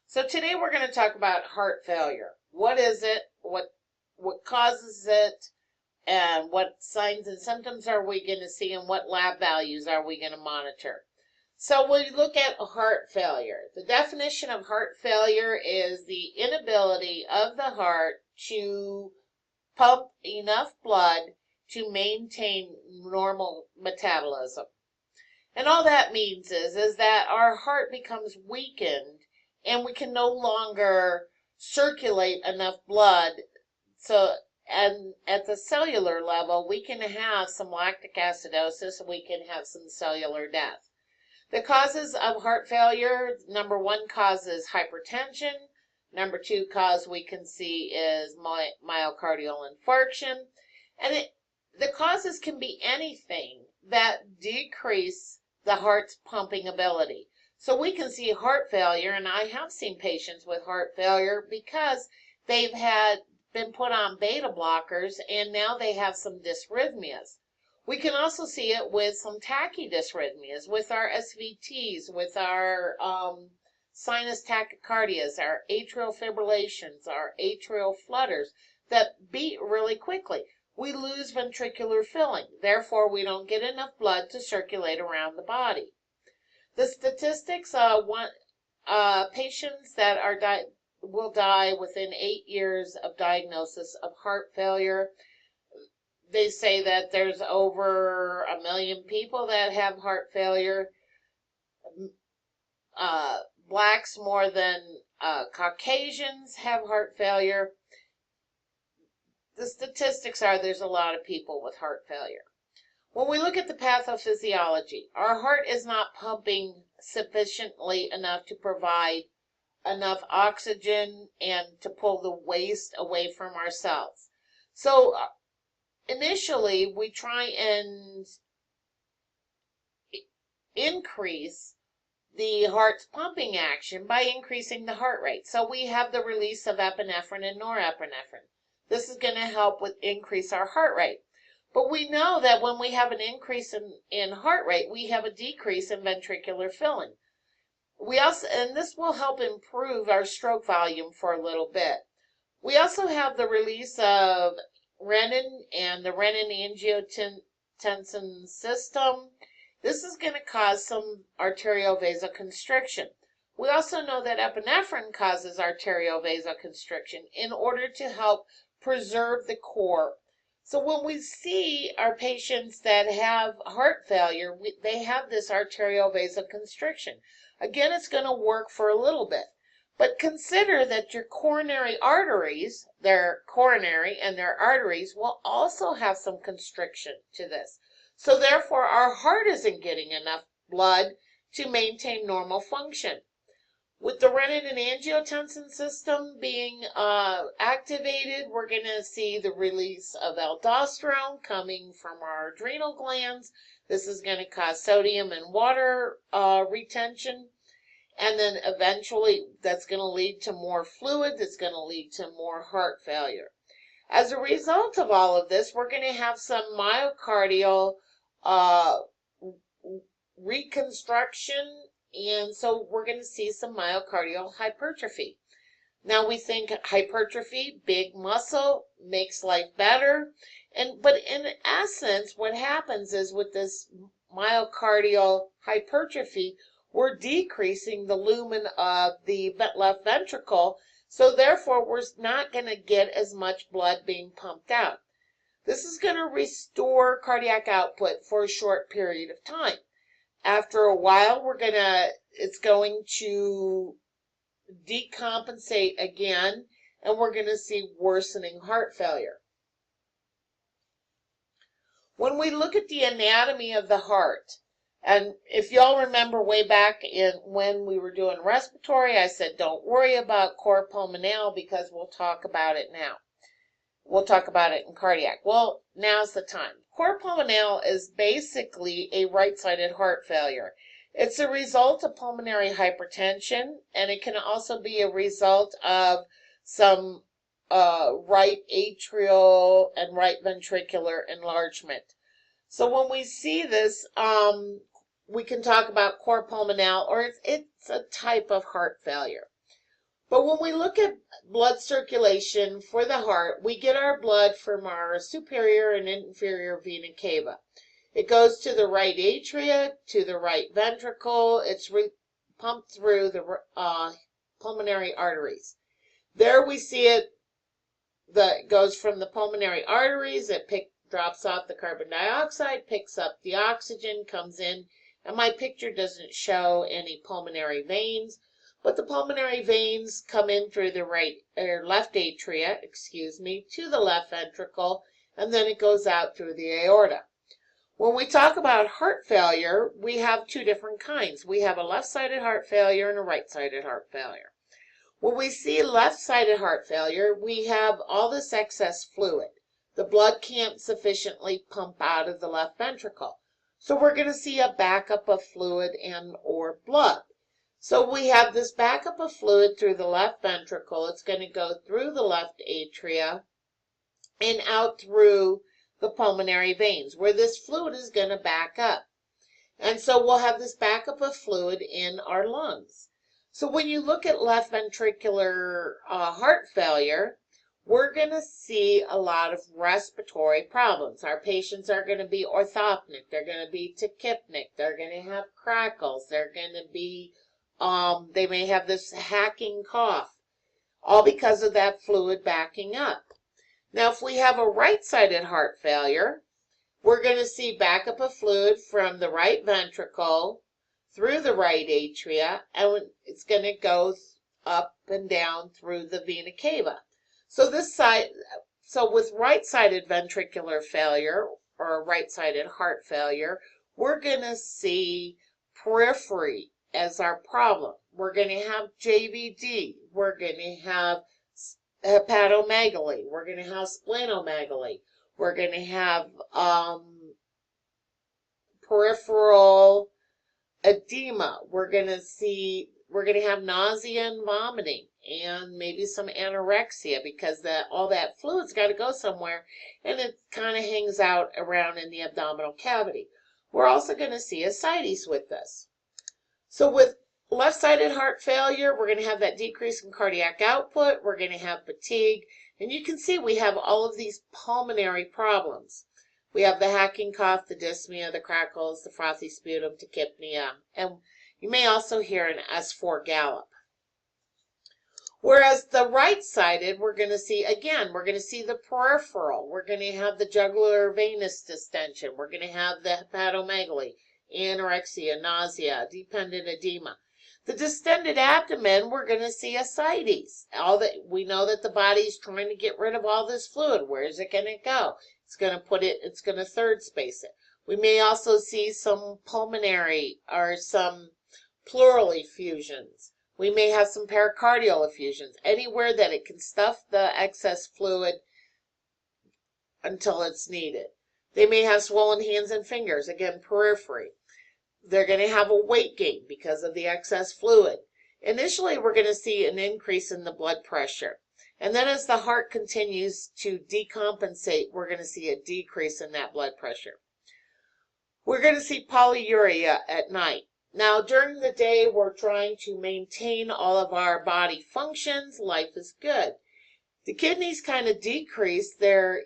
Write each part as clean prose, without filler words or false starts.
So today we're going to talk about heart failure. What is it? What causes it? And what signs and symptoms are we going to see? And what lab values are we going to monitor? So we look at heart failure. The definition of heart failure is the inability of the heart to pump enough blood to maintain normal metabolism. And all that means is that our heart becomes weakened and we can no longer circulate enough blood. So, and at the cellular level, we can have some lactic acidosis, we can have some cellular death. The causes of heart failure, number one cause is hypertension. Number two cause we can see is myocardial infarction. And the causes can be anything that decrease the heart's pumping ability. So we can see heart failure, and I have seen patients with heart failure because they've been put on beta blockers and now they have some dysrhythmias. We can also see it with some tachydysrhythmias, with our SVTs, with our sinus tachycardias, our atrial fibrillations, our atrial flutters that beat really quickly. We lose ventricular filling. Therefore, we don't get enough blood to circulate around the body. The statistics, patients that will die within 8 years of diagnosis of heart failure. They say that there's over 1 million people that have heart failure. Blacks more than Caucasians have heart failure. The statistics are there's a lot of people with heart failure. When we look at the pathophysiology, our heart is not pumping sufficiently enough to provide enough oxygen and to pull the waste away from our cells. So initially, we try and increase the heart's pumping action by increasing the heart rate. So we have the release of epinephrine and norepinephrine. This is going to help with increase our heart rate. But we know that when we have an increase in heart rate, we have a decrease in ventricular filling. And this will help improve our stroke volume for a little bit. We also have the release of renin and the renin-angiotensin system. This is going to cause some arterial vasoconstriction. We also know that epinephrine causes arterial vasoconstriction in order to help preserve the core. So when we see our patients that have heart failure, they have this arterial vasoconstriction. Again, it's going to work for a little bit. But consider that your coronary arteries, their coronary and their arteries, will also have some constriction to this. So therefore, our heart isn't getting enough blood to maintain normal function. With the renin and angiotensin system being activated, we're going to see the release of aldosterone coming from our adrenal glands. This is going to cause sodium and water retention. And then eventually that's going to lead to more fluid, that's going to lead to more heart failure. As a result of all of this, we're going to have some myocardial reconstruction, and so we're going to see some myocardial hypertrophy. Now we think hypertrophy, big muscle, makes life better, but in essence, what happens is with this myocardial hypertrophy, we're decreasing the lumen of the left ventricle, so therefore we're not going to get as much blood being pumped out. This is going to restore cardiac output for a short period of time. After a while, it's going to decompensate again, and we're going to see worsening heart failure. When we look at the anatomy of the heart, and if y'all remember way back when we were doing respiratory, I said don't worry about cor pulmonale because we'll talk about it now. We'll talk about it in cardiac. Well, now's the time. Cor pulmonale is basically a right-sided heart failure. It's a result of pulmonary hypertension, and it can also be a result of some right atrial and right ventricular enlargement. So when we see this, we can talk about cor pulmonale, or it's a type of heart failure. But when we look at blood circulation for the heart, we get our blood from our superior and inferior vena cava. It goes to the right atria, to the right ventricle. It's pumped through the pulmonary arteries. There we see it. It goes from the pulmonary arteries. It drops off the carbon dioxide, picks up the oxygen, comes in. And my picture doesn't show any pulmonary veins, but the pulmonary veins come in through the left atria, to the left ventricle, and then it goes out through the aorta. When we talk about heart failure, we have two different kinds. We have a left-sided heart failure and a right-sided heart failure. When we see left-sided heart failure, we have all this excess fluid. The blood can't sufficiently pump out of the left ventricle. So we're going to see a backup of fluid and or blood. So we have this backup of fluid through the left ventricle. It's going to go through the left atria and out through the pulmonary veins, where this fluid is going to back up. And so we'll have this backup of fluid in our lungs. So when you look at left ventricular heart failure, we're going to see a lot of respiratory problems. Our patients are going to be orthopnic. They're going to be tachypnic. They're going to have crackles. They're going to be, they may have this hacking cough, all because of that fluid backing up. Now, if we have a right-sided heart failure, we're going to see backup of fluid from the right ventricle through the right atria, and it's going to go up and down through the vena cava. So with right-sided ventricular failure or right-sided heart failure, we're going to see periphery as our problem. We're going to have JVD. We're going to have hepatomegaly. We're going to have splenomegaly. We're going to have peripheral edema. We're going to have nausea and vomiting, and maybe some anorexia, because all that fluid's got to go somewhere, and it kind of hangs out around in the abdominal cavity. We're also going to see ascites with this. So with left-sided heart failure, we're going to have that decrease in cardiac output. We're going to have fatigue. And you can see we have all of these pulmonary problems. We have the hacking cough, the dyspnea, the crackles, the frothy sputum, tachypnea, and you may also hear an S4 gallop. Whereas the right-sided, we're going to see the peripheral. We're going to have the jugular venous distension. We're going to have the hepatomegaly, anorexia, nausea, dependent edema. The distended abdomen, we're going to see ascites. We know that the body's trying to get rid of all this fluid. Where is it going to go? It's going to third space it. We may also see some pulmonary or some pleural effusions. We may have some pericardial effusions. Anywhere that it can stuff the excess fluid until it's needed. They may have swollen hands and fingers, again, periphery. They're going to have a weight gain because of the excess fluid. Initially, we're going to see an increase in the blood pressure. And then as the heart continues to decompensate, we're going to see a decrease in that blood pressure. We're going to see polyuria at night. Now, during the day, we're trying to maintain all of our body functions. Life is good. The kidneys kind of decrease their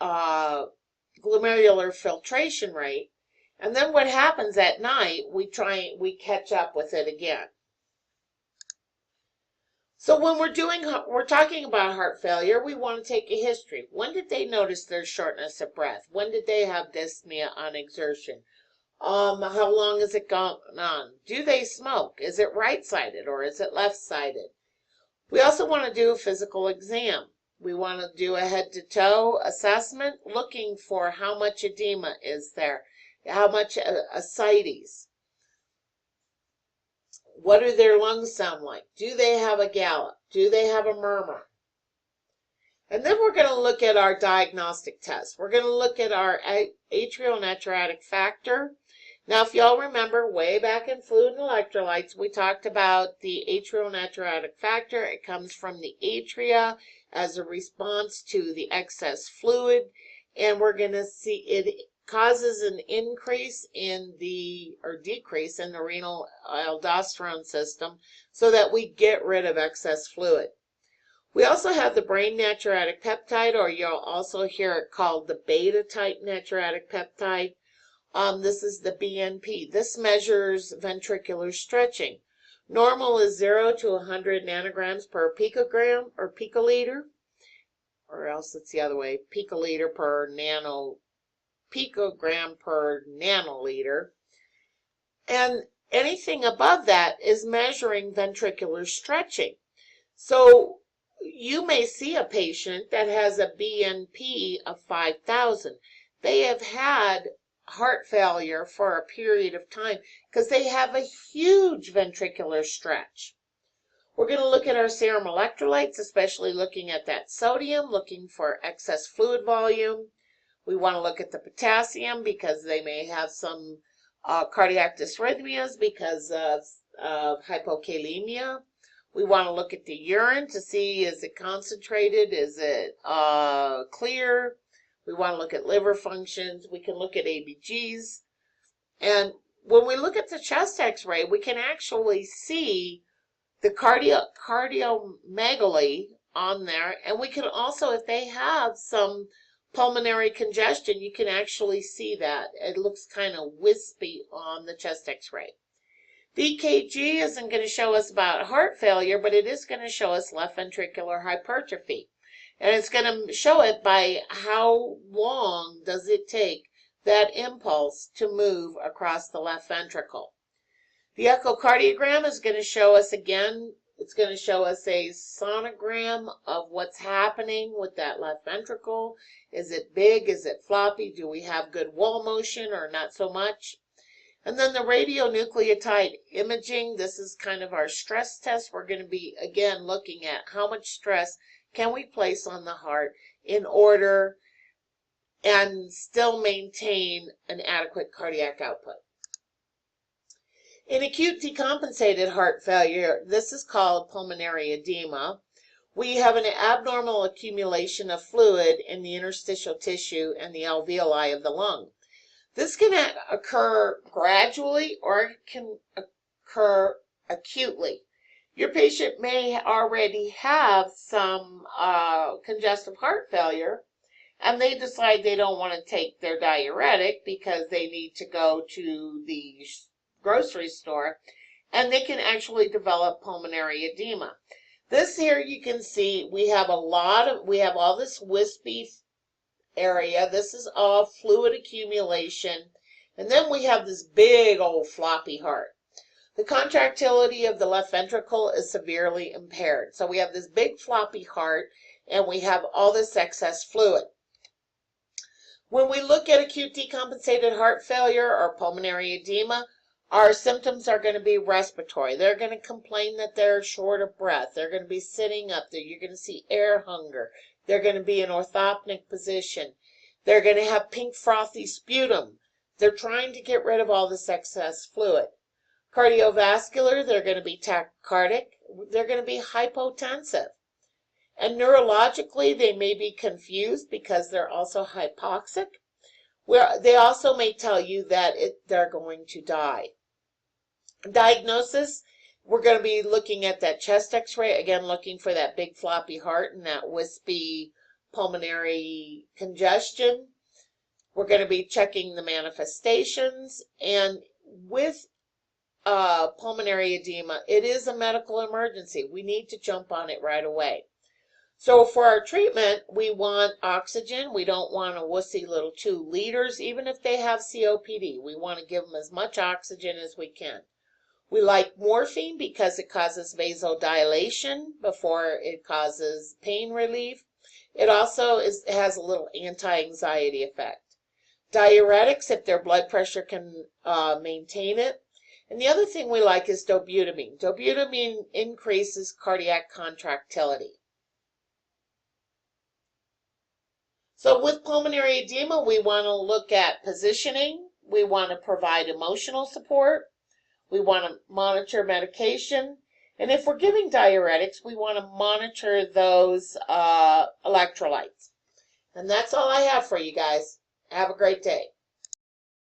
glomerular filtration rate. And then what happens at night, we catch up with it again. So when we're talking about heart failure, we want to take a history. When did they notice their shortness of breath? When did they have dyspnea on exertion? How long has it gone on? Do they smoke? Is it right-sided or is it left-sided? We also want to do a physical exam. We want to do a head-to-toe assessment, looking for how much edema is there. How much ascites? What do their lungs sound like? Do they have a gallop? Do they have a murmur? And then we're going to look at our diagnostic tests. We're going to look at our atrial natriuretic factor. Now, if y'all remember, way back in Fluid and Electrolytes, we talked about the atrial natriuretic factor. It comes from the atria as a response to the excess fluid, and we're going to see it causes an increase in or decrease in the renal aldosterone system so that we get rid of excess fluid. We also have the brain natriuretic peptide, or you'll also hear it called the beta type natriuretic peptide. This is the BNP. This measures ventricular stretching. Normal is 0 to 100 nanograms per picogram or picoliter, or else it's the other way, picoliter per picogram per nanoliter. And anything above that is measuring ventricular stretching. So you may see a patient that has a BNP of 5,000. They have had heart failure for a period of time because they have a huge ventricular stretch. We're going to look at our serum electrolytes, especially looking at that sodium, looking for excess fluid volume. We want to look at the potassium because they may have some cardiac dysrhythmias because of hypokalemia. We want to look at the urine to see, is it concentrated, is it clear? We want to look at liver functions. We can look at ABGs. And when we look at the chest x-ray, we can actually see the cardiomegaly on there. And we can also, if they have some pulmonary congestion, you can actually see that. It looks kind of wispy on the chest x-ray. The EKG isn't going to show us about heart failure, but it is going to show us left ventricular hypertrophy. And it's going to show it by how long does it take that impulse to move across the left ventricle. The echocardiogram is going to show us again, it's going to show us a sonogram of what's happening with that left ventricle. Is it big? Is it floppy? Do we have good wall motion or not so much? And then the radionucleotide imaging, this is kind of our stress test. We're going to be, again, looking at how much stress can we place on the heart in order and still maintain an adequate cardiac output. In acute decompensated heart failure, this is called pulmonary edema. We have an abnormal accumulation of fluid in the interstitial tissue and the alveoli of the lung. This can occur gradually or it can occur acutely. Your patient may already have some congestive heart failure, and they decide they don't want to take their diuretic because they need to go to the grocery store, and they can actually develop pulmonary edema. This here you can see we have all this wispy area. This is all fluid accumulation, and then we have this big old floppy heart. The contractility of the left ventricle is severely impaired. So we have this big floppy heart and we have all this excess fluid. When we look at acute decompensated heart failure or pulmonary edema, our symptoms are going to be respiratory. They're going to complain that they're short of breath. They're going to be sitting up there. You're going to see air hunger. They're going to be in orthopnic position. They're going to have pink frothy sputum. They're trying to get rid of all this excess fluid. Cardiovascular, they're going to be tachycardic. They're going to be hypotensive. And neurologically, they may be confused because they're also hypoxic. Where they also may tell you that they're going to die. Diagnosis, we're going to be looking at that chest x-ray, again looking for that big floppy heart and that wispy pulmonary congestion. We're going to be checking the manifestations, and with pulmonary edema, it is a medical emergency. We need to jump on it right away. So for our treatment, we want oxygen. We don't want a wussy little 2 liters, even if they have COPD. We want to give them as much oxygen as we can. We like morphine because it causes vasodilation before it causes pain relief. It also has a little anti-anxiety effect. Diuretics, if their blood pressure can maintain it. And the other thing we like is dobutamine. Dobutamine increases cardiac contractility. So with pulmonary edema, we want to look at positioning. We want to provide emotional support. We want to monitor medication. And if we're giving diuretics, we want to monitor those electrolytes. And that's all I have for you guys. Have a great day.